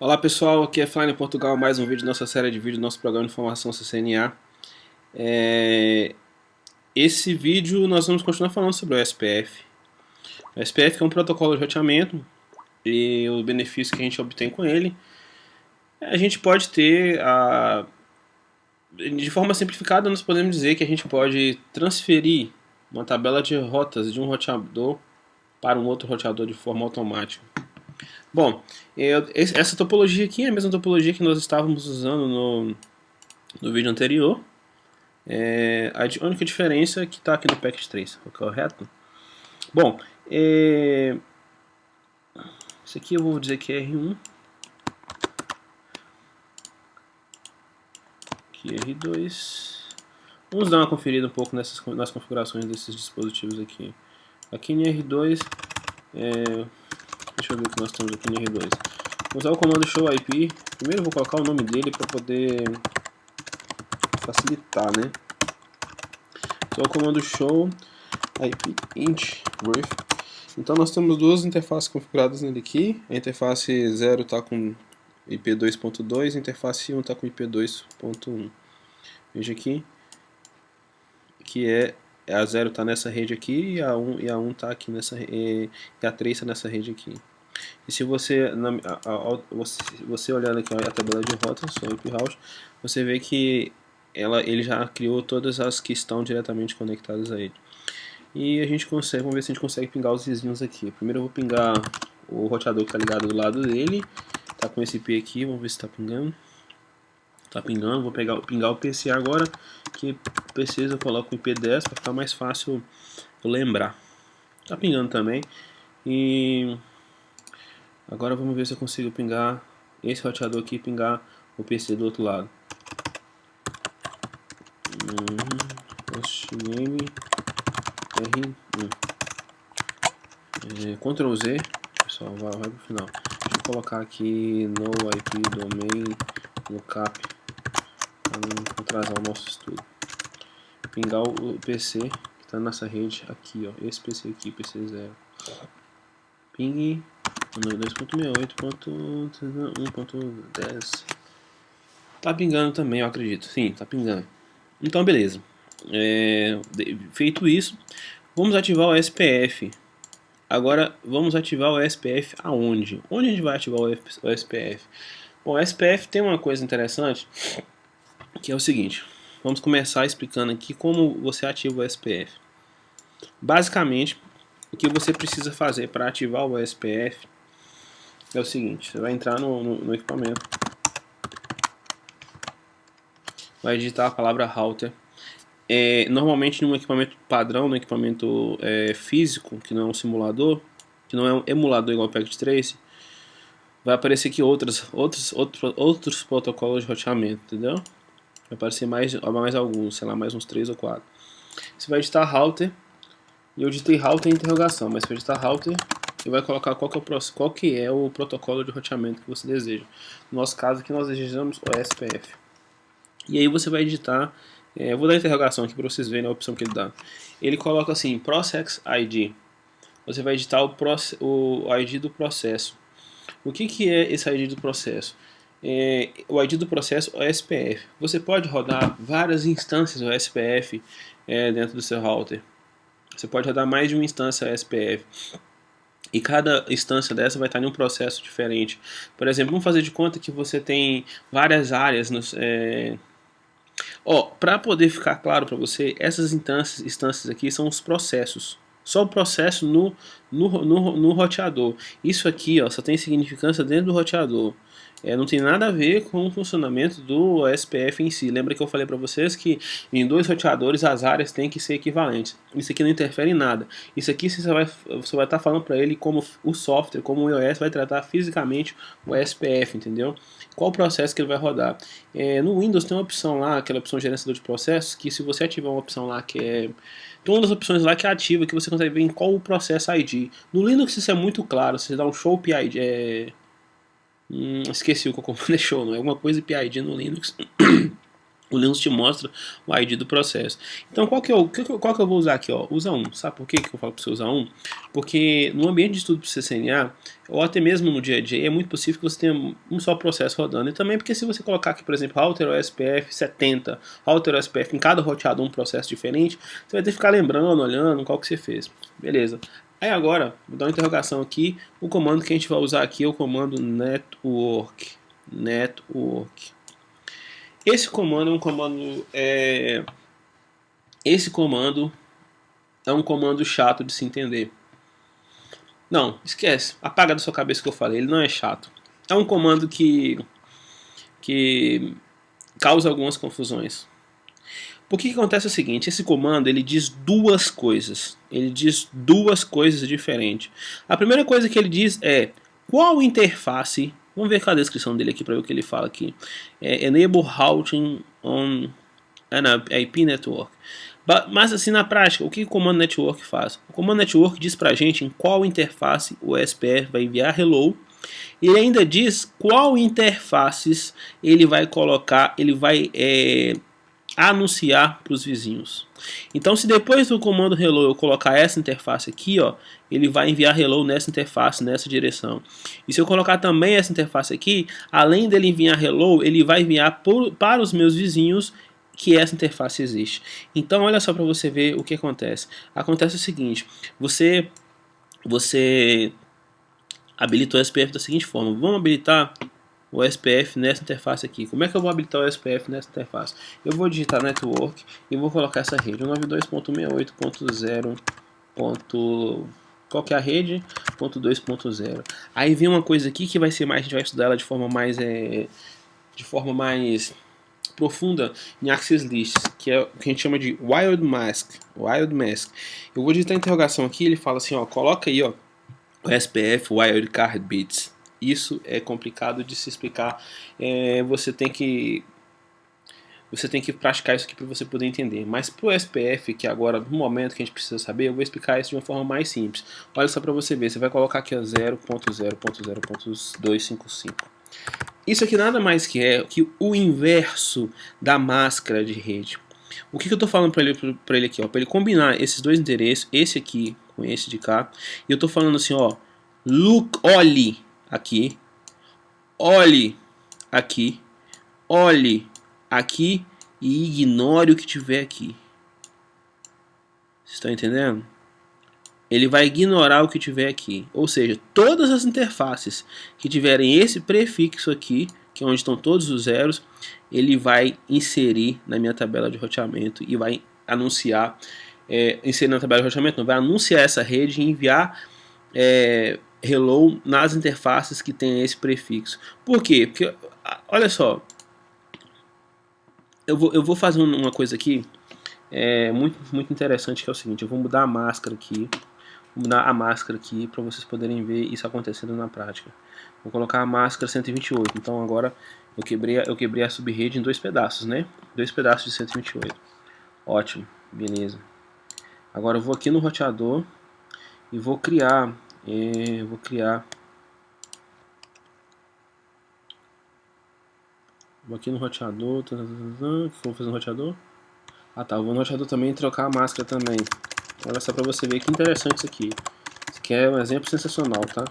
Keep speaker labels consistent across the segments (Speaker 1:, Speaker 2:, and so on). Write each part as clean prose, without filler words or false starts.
Speaker 1: Olá pessoal, aqui é Flying Portugal, mais um vídeo da nossa série de vídeos do nosso programa de informação CCNA. Esse vídeo nós vamos continuar falando sobre o SPF. O SPF é um protocolo de roteamento e o benefício que a gente obtém com ele. A gente pode ter, de forma simplificada, nós podemos dizer que a gente pode transferir uma tabela de rotas de um roteador para um outro roteador de forma automática. Bom, essa topologia aqui é a mesma topologia que nós estávamos usando no vídeo anterior. A única diferença é que está aqui no package 3, correto? Bom, isso aqui eu vou dizer que é R1, aqui é R2. Vamos dar uma conferida um pouco nas configurações desses dispositivos aqui. Aqui em R2, deixa eu ver o que nós temos aqui em R2. Vou usar o comando show IP. Primeiro eu vou colocar o nome dele para poder facilitar, né? Então o comando show IP int ref. Então nós temos duas interfaces configuradas nele aqui. A interface 0 está com IP 2.2, a interface 1 está com IP 2.1. Veja aqui que a 0 está nessa rede aqui e a 1 está aqui nessa e a 3 está nessa rede aqui. E se você olhar aqui a tabela de rotas, o IP route, você vê que ele já criou todas as que estão diretamente conectadas a ele. E a gente consegue, vamos ver se a gente consegue pingar os vizinhos aqui. Primeiro eu vou pingar o roteador que está ligado do lado dele. Tá com esse IP aqui, vamos ver se está pingando. Tá pingando, vou pingar o PC agora, que o PC eu coloco o IP 10 para ficar mais fácil eu lembrar. Tá pingando também. E agora vamos ver se eu consigo pingar esse roteador aqui e pingar o PC do outro lado. Hostname R1. Ctrl Z, pessoal, vai pro final. Deixa eu colocar aqui no IP domain lookup para não atrasar o nosso estudo. Pingar o PC que está nessa rede aqui, ó, esse PC aqui, PC0. Ping 2.68.1.10. Tá pingando também, eu acredito. Sim, tá pingando. Então, beleza. Feito isso, vamos ativar o SPF. Agora, vamos ativar o SPF aonde? Onde a gente vai ativar o SPF? Bom, o SPF tem uma coisa interessante, que é o seguinte. Vamos começar explicando aqui como você ativa o SPF. Basicamente, o que você precisa fazer para ativar o SPF é o seguinte. Você vai entrar no equipamento, vai digitar a palavra router. Normalmente num equipamento padrão, no equipamento físico, que não é um simulador, que não é um emulador igual o Packet Trace, vai aparecer aqui outros protocolos de roteamento, entendeu? Vai aparecer mais alguns, sei lá, mais uns 3 ou 4. Você vai digitar router, e eu digitei router em interrogação, mas você vai digitar router e vai colocar qual que é o protocolo de roteamento que você deseja. No nosso caso aqui nós desejamos o SPF. E aí você vai digitar, eu vou dar a interrogação aqui para vocês verem a opção que ele dá. Ele coloca assim, Process ID. Você vai digitar o ID do processo. O que é esse ID do processo? O ID do processo é o SPF. Você pode rodar várias instâncias do SPF dentro do seu router. Você pode rodar mais de uma instância SPF. E cada instância dessa vai estar em um processo diferente. Por exemplo, vamos fazer de conta que você tem várias áreas para poder ficar claro para você, essas instâncias aqui são os processos. Só o processo no roteador. Isso aqui só tem significância dentro do roteador. Não tem nada a ver com o funcionamento do SPF em si. Lembra que eu falei para vocês que em dois roteadores as áreas têm que ser equivalentes. Isso aqui não interfere em nada. Isso aqui você vai estar falando para ele como o software, como o iOS vai tratar fisicamente o SPF, entendeu? Qual o processo que ele vai rodar. No Windows tem uma opção lá, aquela opção gerenciador de processos, que se você ativar uma opção lá que tem uma das opções lá que é ativa, que você consegue ver em qual o processo ID. No Linux isso é muito claro, você dá um show PID, esqueci o que eu deixou, não é alguma coisa PID no Linux. O Linux te mostra o ID do processo. Então, qual que eu vou usar aqui? Ó? Usa 1. Sabe por que eu falo para você usar 1? Porque no ambiente de estudo para CCNA, ou até mesmo no dia a dia, é muito possível que você tenha um só processo rodando. E também porque se você colocar aqui, por exemplo, Router OSPF 70, Router OSPF em cada roteador um processo diferente, você vai ter que ficar lembrando, olhando qual que você fez. Beleza. Aí agora, vou dar uma interrogação aqui. O comando que a gente vai usar aqui é o comando network. Network. Esse comando é um comando esse comando é um comando chato de se entender. Não, esquece, apaga da sua cabeça o que eu falei, ele não é chato. É um comando que causa algumas confusões. Porque o que acontece é o seguinte, esse comando ele diz duas coisas. Ele diz duas coisas diferentes. A primeira coisa que ele diz é qual interface. Vamos ver a descrição dele aqui para ver o que ele fala aqui. Enable routing on an IP network. Mas assim, na prática, o que o comando network faz? O comando network diz pra gente em qual interface o SPF vai enviar hello. E ele ainda diz qual interfaces ele vai colocar, ele vai anunciar para os vizinhos. Então, se depois do comando hello eu colocar essa interface aqui, ó, ele vai enviar hello nessa interface, nessa direção. E se eu colocar também essa interface aqui, além dele enviar hello, ele vai enviar para os meus vizinhos que essa interface existe. Então, olha só para você ver o que acontece. Acontece o seguinte, você habilitou o SPF da seguinte forma. Vamos habilitar o SPF nessa interface aqui. Como é que eu vou habilitar o SPF nessa interface? Eu vou digitar network e vou colocar essa rede 192.68.0. Qual que é a rede? 2.0. Aí vem uma coisa aqui que vai ser mais, a gente vai estudar ela de forma mais profunda em Access Lists, que é o que a gente chama de Wild Mask. Wild Mask. Eu vou digitar a interrogação aqui, ele fala assim, ó, coloca aí, ó, o SPF Wildcard Bits. Isso é complicado de se explicar. Você tem que praticar isso aqui para você poder entender. Mas para o SPF, que agora, no momento que a gente precisa saber, eu vou explicar isso de uma forma mais simples. Olha só para você ver. Você vai colocar aqui a 0.0.0.255. Isso aqui nada mais que é que o inverso da máscara de rede. O que eu estou falando para ele aqui? Para ele combinar esses dois endereços, esse aqui com esse de cá. E eu estou falando assim, ó, olhe aqui, olhe aqui, olhe aqui e ignore o que tiver aqui. Vocês estão entendendo? Ele vai ignorar o que tiver aqui. Ou seja, todas as interfaces que tiverem esse prefixo aqui, que é onde estão todos os zeros, ele vai inserir na minha tabela de roteamento e vai anunciar, inserir na tabela de roteamento, não, vai anunciar essa rede e enviar hello nas interfaces que tem esse prefixo. Por quê? Porque, olha só, eu vou fazer uma coisa aqui muito interessante, que é o seguinte, eu vou mudar a máscara aqui, para vocês poderem ver isso acontecendo na prática. Vou colocar a máscara 128, então agora eu quebrei a subrede em dois pedaços, né? Dois pedaços de 128. Ótimo, beleza. Agora eu vou aqui no roteador e vou criar vou aqui no roteador, vou fazer um roteador. Ah tá, eu vou no roteador também e trocar a máscara também. Olha só pra você ver que interessante isso aqui. Isso aqui é um exemplo sensacional, tá?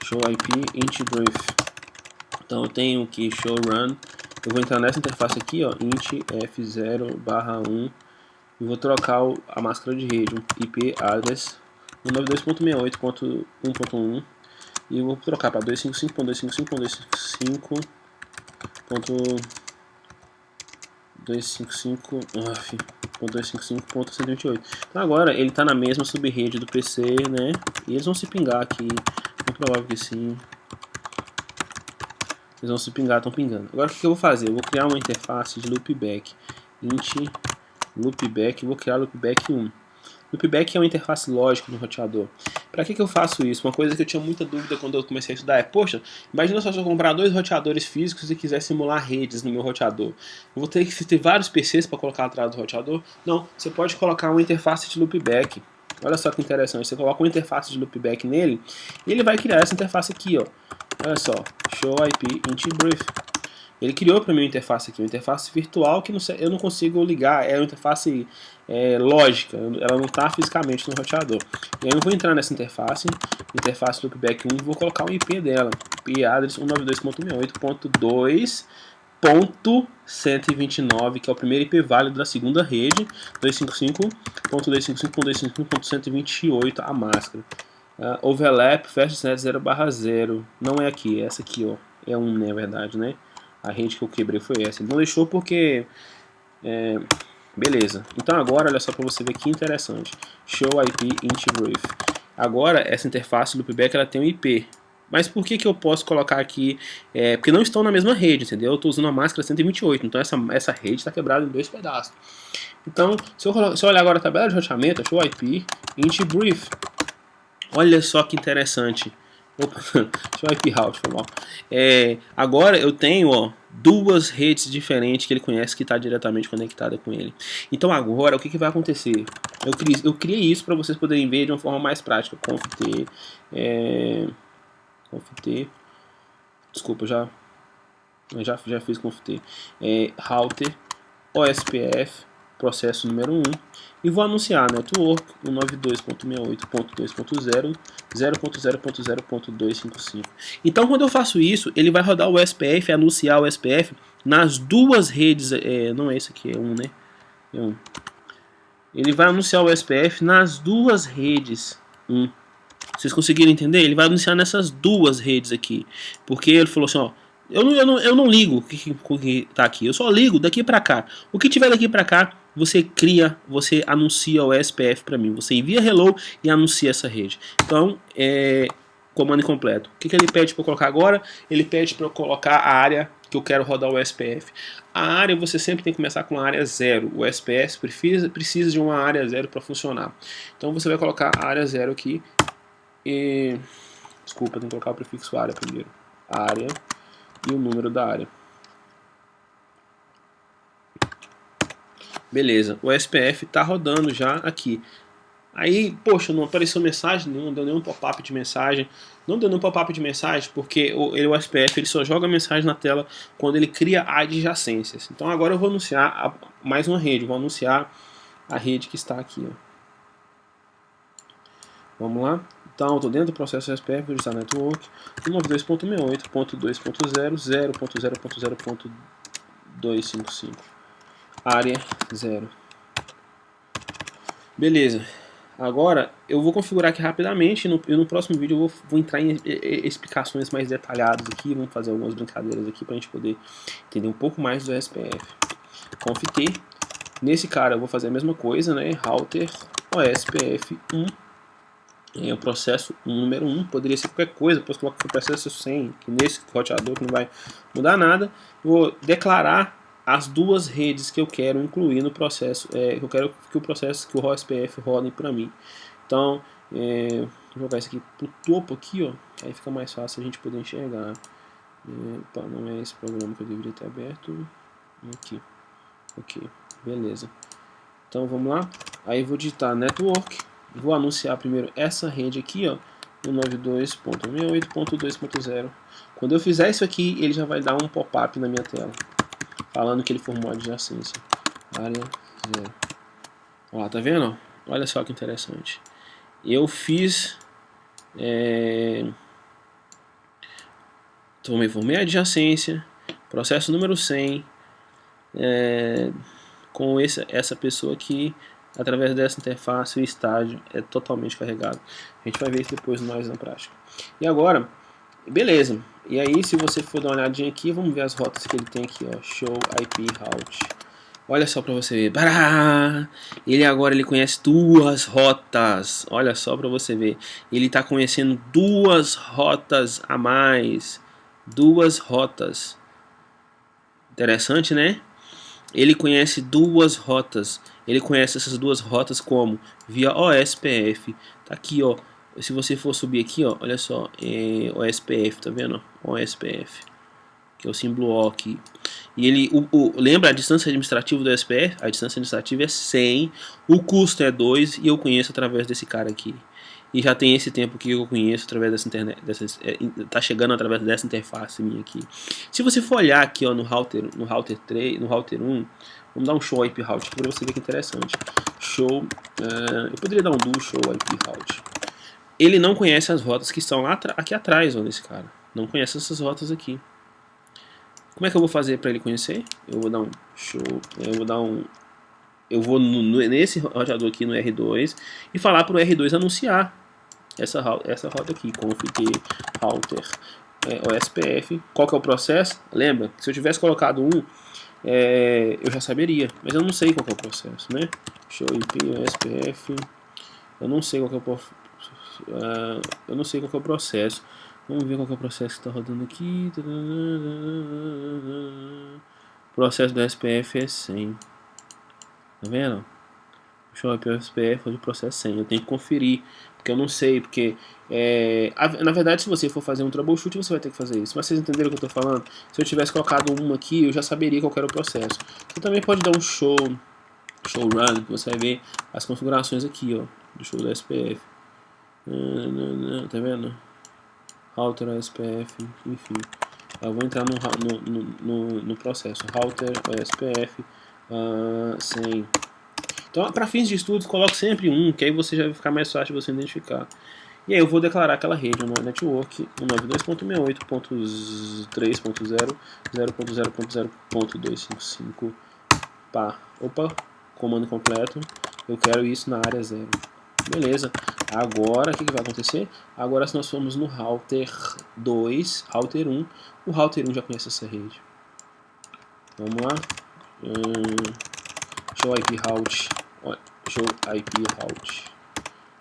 Speaker 1: Show IP int brief. Então eu tenho aqui show run. Eu vou entrar nessa interface aqui, ó, int f0/1 e vou trocar a máscara de rede, IP address 192.68.1.1 e eu vou trocar para 255.255.255.128. Então agora ele está na mesma subrede do PC, né? E eles vão se pingar aqui, é provável que sim. Eles vão se pingar, estão pingando. Agora o que eu vou fazer? Eu vou criar uma interface de loopback. Int loopback, vou criar loopback 1. Loopback é uma interface lógica no roteador. Para que eu faço isso? Uma coisa que eu tinha muita dúvida quando eu comecei a estudar é, poxa, imagina só se eu comprar dois roteadores físicos e quiser simular redes no meu roteador. Eu vou ter que ter vários PCs para colocar atrás do roteador? Não, você pode colocar uma interface de loopback. Olha só que interessante, você coloca uma interface de loopback nele e ele vai criar essa interface aqui, ó. Olha só, show IP int brief. Ele criou para mim uma interface aqui, uma interface virtual que eu não consigo ligar, é uma interface lógica, ela não está fisicamente no roteador. E aí eu vou entrar nessa interface loopback 1 e vou colocar o IP dela, IP address 192.168.2.129, que é o primeiro IP válido da segunda rede, 255.255.255.128 a máscara. Overlap fastnet 0/0, não é aqui, é essa aqui, ó, é 1 na verdade, né? A rede que eu quebrei foi essa. Ele não deixou porque... beleza. Então agora, olha só para você ver que interessante. Show IP int brief. Agora, essa interface loopback, ela tem um IP. Mas por que eu posso colocar aqui? Porque não estão na mesma rede, entendeu? Eu estou usando a máscara 128, então essa rede está quebrada em 2 pedaços. Então, se eu olhar agora a tabela de roteamento, show IP int brief. Olha só que interessante. Opa, deixa eu IP route, foi mal. Agora eu tenho, ó, 2 redes diferentes que ele conhece que está diretamente conectada com ele. Então agora o que vai acontecer? Eu criei isso para vocês poderem ver de uma forma mais prática. Conft desculpa, já fiz conft router OSPF processo número 1 e vou anunciar network 192.68.2.0 0.0.0.255. Então quando eu faço isso, ele vai rodar o SPF, anunciar o SPF nas 2 redes, não é esse aqui, é 1, né? É 1. Ele vai anunciar o SPF nas 2 redes. Vocês conseguiram entender? Ele vai anunciar nessas 2 redes aqui, porque ele falou assim, ó, eu não ligo o que tá aqui, eu só ligo daqui para cá. O que tiver daqui para cá, você anuncia o SPF para mim. Você envia hello e anuncia essa rede. Então, comando incompleto. O que ele pede para eu colocar agora? Ele pede para eu colocar a área que eu quero rodar o SPF. A área você sempre tem que começar com a área 0. O SPS precisa de uma área 0 para funcionar. Então você vai colocar a área 0 aqui. Desculpa, tem que colocar o prefixo área primeiro. Área e o número da área. Beleza, o SPF está rodando já aqui. Aí, poxa, não apareceu mensagem, não deu nenhum pop-up de mensagem. Não deu nenhum pop-up de mensagem porque o SPF ele só joga mensagem na tela quando ele cria adjacências. Então agora eu vou anunciar mais uma rede. Vou anunciar a rede que está aqui, ó. Vamos lá? Então, estou dentro do processo SPF, vou digitar network 192.168.2.0 0.0.0.255. Área 0. Beleza. Agora eu vou configurar aqui rapidamente e no próximo vídeo eu vou entrar em explicações mais detalhadas aqui. Vamos fazer algumas brincadeiras aqui para a gente poder entender um pouco mais do SPF. Conft. Nesse cara eu vou fazer a mesma coisa, né? Router OSPF1. É o processo número 1, poderia ser qualquer coisa, depois coloco o processo 100, que nesse roteador que não vai mudar nada. Vou declarar as 2 redes que eu quero incluir no processo, eu quero que o processo, que o OSPF rode para mim. Então, vou jogar isso aqui pro topo aqui, ó, aí fica mais fácil a gente poder enxergar. Opa, não é esse programa que eu deveria ter aberto. Aqui, ok, beleza. Então vamos lá, aí vou digitar network. Vou anunciar primeiro essa rede aqui, ó, 192.168.2.0. Quando eu fizer isso aqui, ele já vai dar um pop-up na minha tela, falando que ele formou adjacência. Área 0. Ó, tá vendo? Olha só que interessante. Eu fiz... formei a adjacência, processo número 100, com essa pessoa aqui. Através dessa interface o estágio é totalmente carregado. A gente vai ver isso depois nós na prática. E agora, beleza. E aí se você for dar uma olhadinha aqui, vamos ver as rotas que ele tem aqui, ó. Show IP route. Olha só para você ver. Bará! Ele conhece 2 rotas. Olha só para você ver. Ele está conhecendo 2 rotas a mais. 2 rotas. Interessante, né? Ele conhece 2 rotas. Ele conhece essas 2 rotas como? Via OSPF. Tá aqui, ó. Se você for subir aqui, ó, olha só, OSPF, tá vendo? OSPF, que é o símbolo O aqui. E ele, lembra a distância administrativa do SPF? A distância administrativa é 100, o custo é 2 e eu conheço através desse cara aqui. E já tem esse tempo que eu conheço através dessa internet, tá chegando através dessa interface minha aqui. Se você for olhar aqui, ó, no router 3, no router 1, vamos dar um show IP route para você ver que interessante. Show, eu poderia dar um do show IP route. Ele não conhece as rotas que estão lá aqui atrás, ó, desse cara. Não conhece essas rotas aqui. Como é que eu vou fazer para ele conhecer? Eu vou dar um show, eu vou nesse roteador aqui no R2 e falar para o R2 anunciar essa rota aqui, config router OSPF. Qual que é o processo? Lembra, se eu tivesse colocado um, eu já saberia, mas eu não sei qual que é o processo, né? Show IP OSPF, eu não sei qual que é o processo. Vamos ver qual que é o processo que está rodando aqui. O processo do SPF é 100. Tá vendo? Show IP SPF, o processo 100. Eu tenho que conferir, porque eu não sei, porque na verdade, se você for fazer um troubleshoot, você vai ter que fazer isso. Mas vocês entenderam o que eu estou falando? Se eu tivesse colocado uma aqui, eu já saberia qual era o processo. Você também pode dar um show run, que você vai ver as configurações aqui, ó, do show do SPF. Tá vendo? Router SPF, enfim. Eu vou entrar no processo. Router SPF 100. Então, para fins de estudos, coloque sempre um, que aí você já vai ficar mais fácil de você identificar. E aí eu vou declarar aquela rede, uma network 192.68.3.0, 0.0.0.255. Pá, opa, comando completo. Eu quero isso na área 0. Beleza. Agora, o que vai acontecer? Agora, se nós formos no router 2, router 1, o router 1 já conhece essa rede. Vamos lá. Show IP route. Show IP route.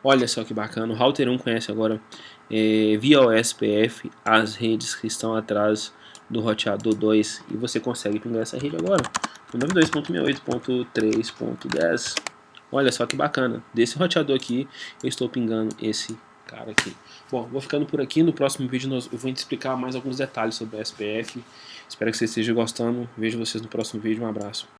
Speaker 1: Olha só que bacana. O router 1 conhece agora via OSPF as redes que estão atrás do roteador 2 e você consegue pingar essa rede agora. 92.68.3.10. Olha só que bacana. Desse roteador aqui eu estou pingando esse cara aqui. Bom, vou ficando por aqui. No próximo vídeo eu vou te explicar mais alguns detalhes sobre o SPF. Espero que vocês estejam gostando. Vejo vocês no próximo vídeo. Um abraço.